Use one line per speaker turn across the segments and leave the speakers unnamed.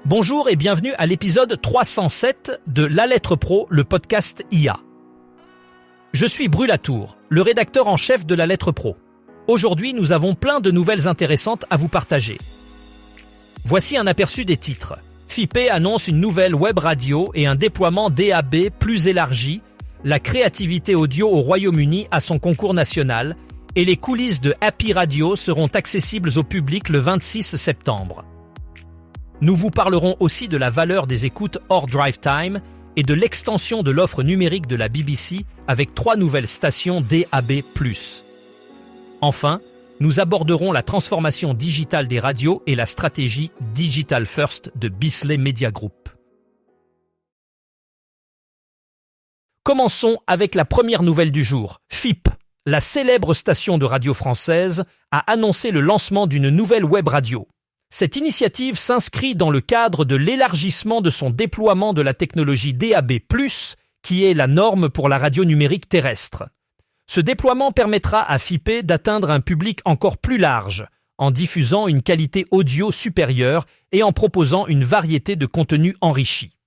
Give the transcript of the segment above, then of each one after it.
Bonjour et bienvenue à l'épisode 307 de La Lettre Pro, le podcast IA. Je suis Brulatour, le rédacteur en chef de La Lettre Pro. Aujourd'hui, nous avons plein de nouvelles intéressantes à vous partager. Voici un aperçu des titres. FIPE annonce une nouvelle web radio et un déploiement DAB plus élargi, la créativité audio au Royaume-Uni à son concours national, et les coulisses de Happy Radio seront accessibles au public le 26 septembre. Nous vous parlerons aussi de la valeur des écoutes hors drive time et de l'extension de l'offre numérique de la BBC avec 3 nouvelles stations DAB+. Enfin, nous aborderons la transformation digitale des radios et la stratégie Digital First de Bisley Media Group. Commençons avec la première nouvelle du jour. FIPE, la célèbre station de radio française, a annoncé le lancement d'une nouvelle web radio. Cette initiative s'inscrit dans le cadre de l'élargissement de son déploiement de la technologie DAB+, qui est la norme pour la radio numérique terrestre. Ce déploiement permettra à FIPE d'atteindre un public encore plus large, en diffusant une qualité audio supérieure et en proposant une variété de contenus enrichis.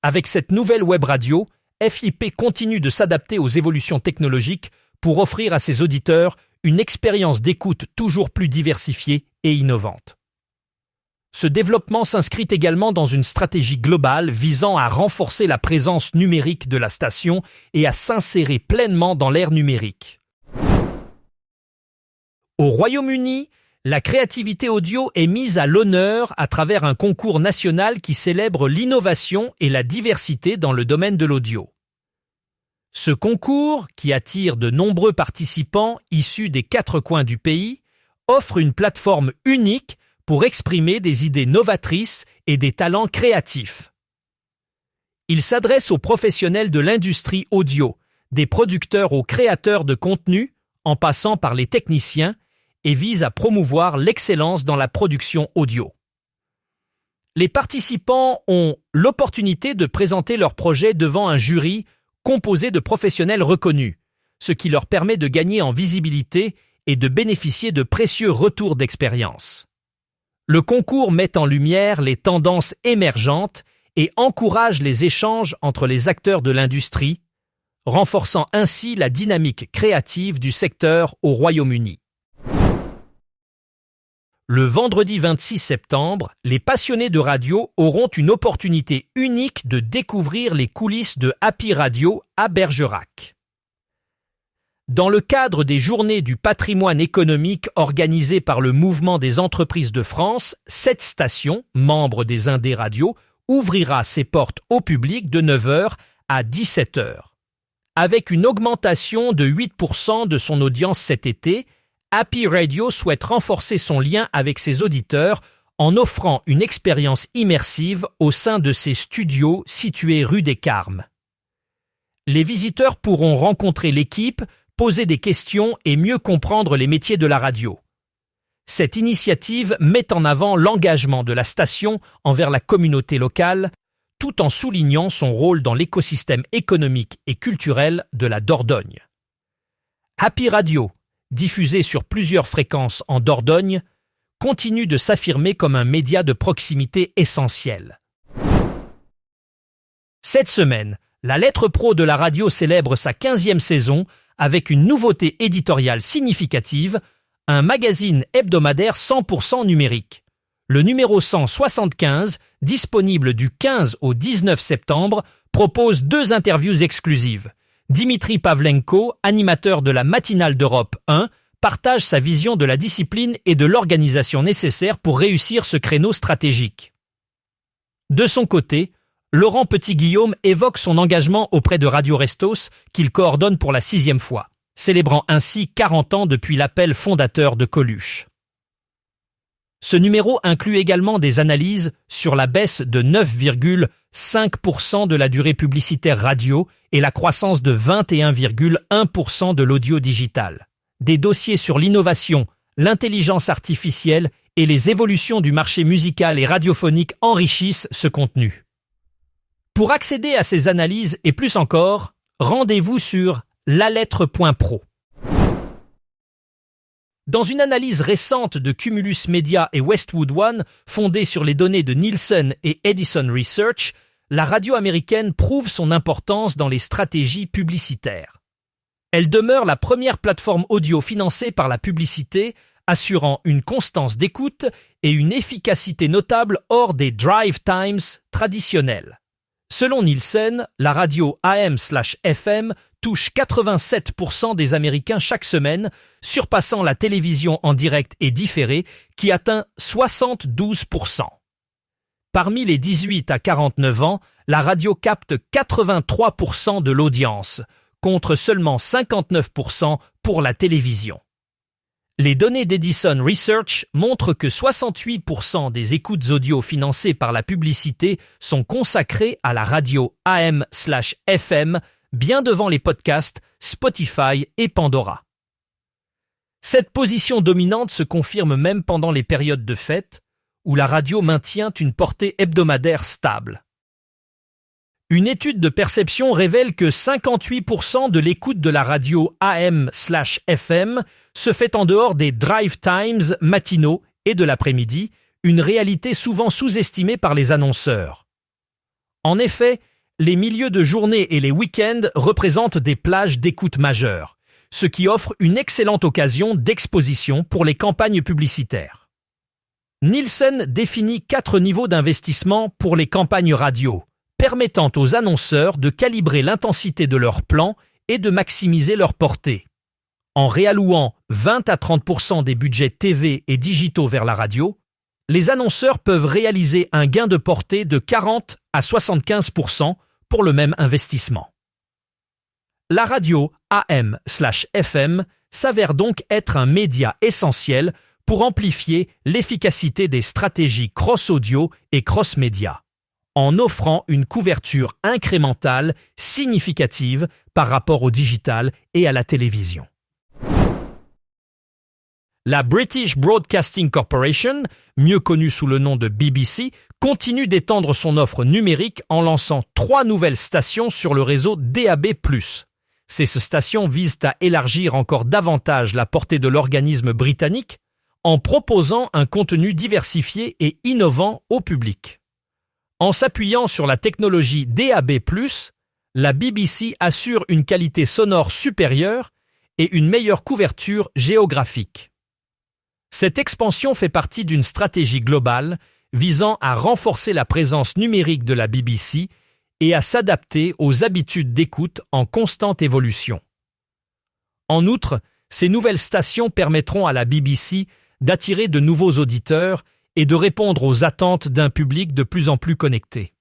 Avec cette nouvelle web radio, FIPE continue de s'adapter aux évolutions technologiques pour offrir à ses auditeurs une expérience d'écoute toujours plus diversifiée et innovante. Ce développement s'inscrit également dans une stratégie globale visant à renforcer la présence numérique de la station et à s'insérer pleinement dans l'ère numérique. Au Royaume-Uni, la créativité audio est mise à l'honneur à travers un concours national qui célèbre l'innovation et la diversité dans le domaine de l'audio. Ce concours, qui attire de nombreux participants issus des 4 coins du pays, offre une plateforme unique pour exprimer des idées novatrices et des talents créatifs. Il s'adresse aux professionnels de l'industrie audio, des producteurs aux créateurs de contenu, en passant par les techniciens, et vise à promouvoir l'excellence dans la production audio. Les participants ont l'opportunité de présenter leur projet devant un jury composé de professionnels reconnus, ce qui leur permet de gagner en visibilité et de bénéficier de précieux retours d'expérience. Le concours met en lumière les tendances émergentes et encourage les échanges entre les acteurs de l'industrie, renforçant ainsi la dynamique créative du secteur au Royaume-Uni. Le vendredi 26 septembre, les passionnés de radio auront une opportunité unique de découvrir les coulisses de Happy Radio à Bergerac. Dans le cadre des Journées du patrimoine économique organisées par le Mouvement des entreprises de France, cette station, membre des Indés Radio, ouvrira ses portes au public de 9h à 17h. Avec une augmentation de 8% de son audience cet été, Happy Radio souhaite renforcer son lien avec ses auditeurs en offrant une expérience immersive au sein de ses studios situés rue des Carmes. Les visiteurs pourront rencontrer l'équipe, poser des questions et mieux comprendre les métiers de la radio. Cette initiative met en avant l'engagement de la station envers la communauté locale, tout en soulignant son rôle dans l'écosystème économique et culturel de la Dordogne. Happy Radio, diffusé sur plusieurs fréquences en Dordogne, continue de s'affirmer comme un média de proximité essentiel. Cette semaine, la Lettre Pro de la radio célèbre sa 15e saison avec une nouveauté éditoriale significative, un magazine hebdomadaire 100% numérique. Le numéro 175, disponible du 15 au 19 septembre, propose 2 interviews exclusives. Dimitri Pavlenko, animateur de la matinale d'Europe 1, partage sa vision de la discipline et de l'organisation nécessaire pour réussir ce créneau stratégique. De son côté, Laurent Petit-Guillaume évoque son engagement auprès de Radio Restos qu'il coordonne pour la 6e fois, célébrant ainsi 40 ans depuis l'appel fondateur de Coluche. Ce numéro inclut également des analyses sur la baisse de 9,5% de la durée publicitaire radio et la croissance de 21,1% de l'audio digital. Des dossiers sur l'innovation, l'intelligence artificielle et les évolutions du marché musical et radiophonique enrichissent ce contenu. Pour accéder à ces analyses et plus encore, rendez-vous sur lalettre.pro. Dans une analyse récente de Cumulus Media et Westwood One, fondée sur les données de Nielsen et Edison Research, la radio américaine prouve son importance dans les stratégies publicitaires. Elle demeure la première plateforme audio financée par la publicité, assurant une constance d'écoute et une efficacité notable hors des drive times traditionnels. Selon Nielsen, la radio AM/FM touche 87% des Américains chaque semaine, surpassant la télévision en direct et différé qui atteint 72%. Parmi les 18 à 49 ans, la radio capte 83% de l'audience, contre seulement 59% pour la télévision. Les données d'Edison Research montrent que 68% des écoutes audio financées par la publicité sont consacrées à la radio AM/FM, bien devant les podcasts, Spotify et Pandora. Cette position dominante se confirme même pendant les périodes de fête, où la radio maintient une portée hebdomadaire stable. Une étude de perception révèle que 58% de l'écoute de la radio AM/FM se fait en dehors des drive times matinaux et de l'après-midi, une réalité souvent sous-estimée par les annonceurs. En effet, les milieux de journée et les week-ends représentent des plages d'écoute majeures, ce qui offre une excellente occasion d'exposition pour les campagnes publicitaires. Nielsen définit 4 niveaux d'investissement pour les campagnes radio, permettant aux annonceurs de calibrer l'intensité de leur plan et de maximiser leur portée. En réallouant 20 à 30% des budgets TV et digitaux vers la radio, les annonceurs peuvent réaliser un gain de portée de 40 à 75% pour le même investissement. La radio AM/FM s'avère donc être un média essentiel pour amplifier l'efficacité des stratégies cross-audio et cross-média, en offrant une couverture incrémentale significative par rapport au digital et à la télévision. La British Broadcasting Corporation, mieux connue sous le nom de BBC, continue d'étendre son offre numérique en lançant 3 nouvelles stations sur le réseau DAB+. Ces stations visent à élargir encore davantage la portée de l'organisme britannique en proposant un contenu diversifié et innovant au public. En s'appuyant sur la technologie DAB+, la BBC assure une qualité sonore supérieure et une meilleure couverture géographique. Cette expansion fait partie d'une stratégie globale visant à renforcer la présence numérique de la BBC et à s'adapter aux habitudes d'écoute en constante évolution. En outre, ces nouvelles stations permettront à la BBC d'attirer de nouveaux auditeurs et de répondre aux attentes d'un public de plus en plus connecté.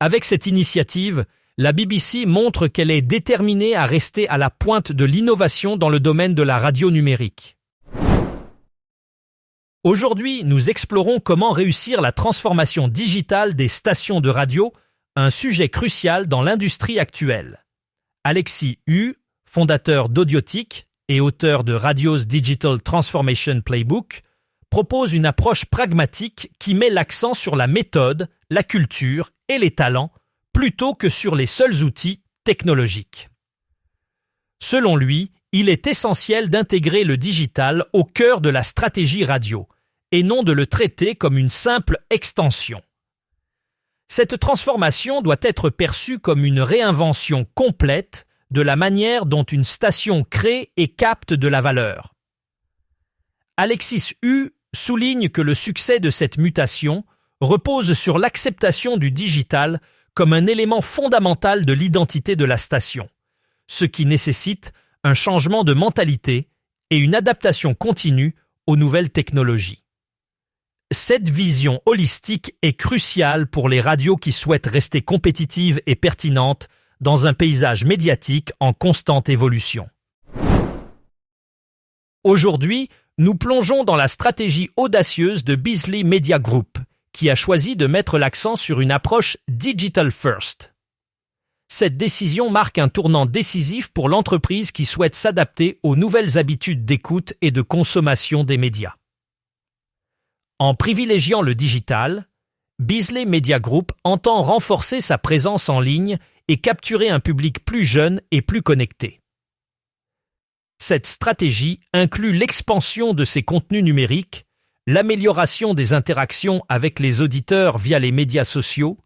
Avec cette initiative, la BBC montre qu'elle est déterminée à rester à la pointe de l'innovation dans le domaine de la radio numérique. Aujourd'hui, nous explorons comment réussir la transformation digitale des stations de radio, un sujet crucial dans l'industrie actuelle. Alexis Hu, fondateur d'Audiotic et auteur de Radio's Digital Transformation Playbook, propose une approche pragmatique qui met l'accent sur la méthode, la culture et les talents, plutôt que sur les seuls outils technologiques. Selon lui, il est essentiel d'intégrer le digital au cœur de la stratégie radio, et non de le traiter comme une simple extension. Cette transformation doit être perçue comme une réinvention complète de la manière dont une station crée et capte de la valeur. Alexis Hu souligne que le succès de cette mutation repose sur l'acceptation du digital comme un élément fondamental de l'identité de la station, ce qui nécessite un changement de mentalité et une adaptation continue aux nouvelles technologies. Cette vision holistique est cruciale pour les radios qui souhaitent rester compétitives et pertinentes dans un paysage médiatique en constante évolution. Aujourd'hui, nous plongeons dans la stratégie audacieuse de Beasley Media Group, qui a choisi de mettre l'accent sur une approche digital first. Cette décision marque un tournant décisif pour l'entreprise qui souhaite s'adapter aux nouvelles habitudes d'écoute et de consommation des médias. En privilégiant le digital, Beasley Media Group entend renforcer sa présence en ligne et capturer un public plus jeune et plus connecté. Cette stratégie inclut l'expansion de ses contenus numériques, l'amélioration des interactions avec les auditeurs via les médias sociaux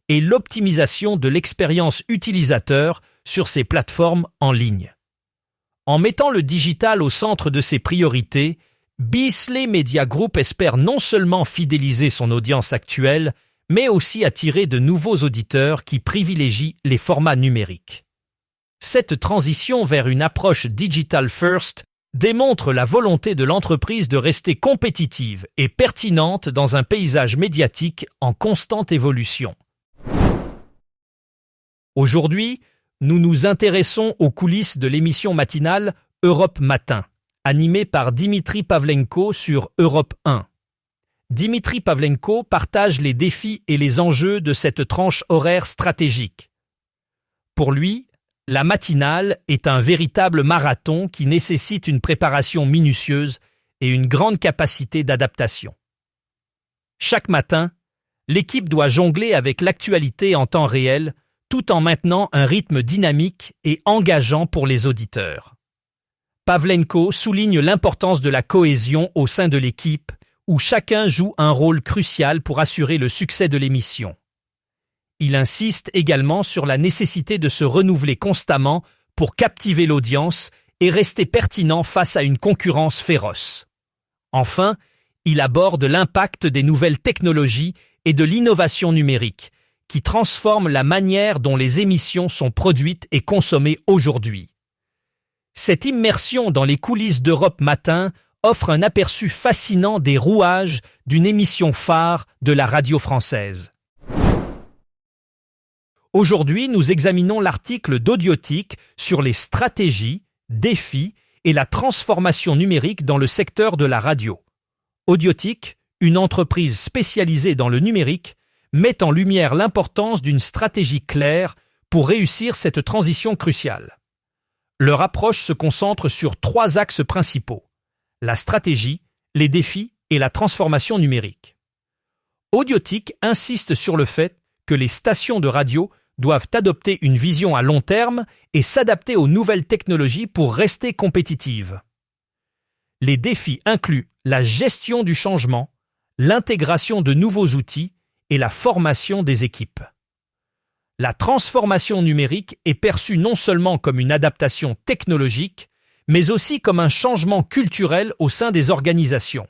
et l'optimisation de l'expérience utilisateur sur ces plateformes en ligne. En mettant le digital au centre de ses priorités, Beasley Media Group espère non seulement fidéliser son audience actuelle, mais aussi attirer de nouveaux auditeurs qui privilégient les formats numériques. Cette transition vers une approche digital first démontre la volonté de l'entreprise de rester compétitive et pertinente dans un paysage médiatique en constante évolution. Aujourd'hui, nous nous intéressons aux coulisses de l'émission matinale Europe Matin, animée par Dimitri Pavlenko sur Europe 1. Dimitri Pavlenko partage les défis et les enjeux de cette tranche horaire stratégique. Pour lui, la matinale est un véritable marathon qui nécessite une préparation minutieuse et une grande capacité d'adaptation. Chaque matin, l'équipe doit jongler avec l'actualité en temps réel tout en maintenant un rythme dynamique et engageant pour les auditeurs. Pavlenko souligne l'importance de la cohésion au sein de l'équipe où chacun joue un rôle crucial pour assurer le succès de l'émission. Il insiste également sur la nécessité de se renouveler constamment pour captiver l'audience et rester pertinent face à une concurrence féroce. Enfin, il aborde l'impact des nouvelles technologies et de l'innovation numérique, qui transforment la manière dont les émissions sont produites et consommées aujourd'hui. Cette immersion dans les coulisses d'Europe Matin offre un aperçu fascinant des rouages d'une émission phare de la radio française. Aujourd'hui, nous examinons l'article d'Audiotique sur les stratégies, défis et la transformation numérique dans le secteur de la radio. Audiotique, une entreprise spécialisée dans le numérique, met en lumière l'importance d'une stratégie claire pour réussir cette transition cruciale. Leur approche se concentre sur 3 axes principaux: la stratégie, les défis et la transformation numérique. Audiotique insiste sur le fait que les stations de radio doivent adopter une vision à long terme et s'adapter aux nouvelles technologies pour rester compétitives. Les défis incluent la gestion du changement, l'intégration de nouveaux outils et la formation des équipes. La transformation numérique est perçue non seulement comme une adaptation technologique, mais aussi comme un changement culturel au sein des organisations.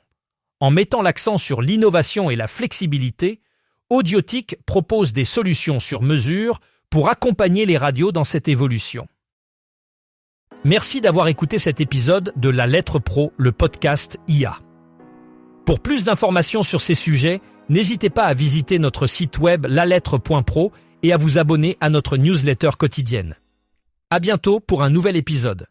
En mettant l'accent sur l'innovation et la flexibilité, Audiotique propose des solutions sur mesure pour accompagner les radios dans cette évolution. Merci d'avoir écouté cet épisode de La Lettre Pro, le podcast IA. Pour plus d'informations sur ces sujets, n'hésitez pas à visiter notre site web lalettre.pro et à vous abonner à notre newsletter quotidienne. À bientôt pour un nouvel épisode.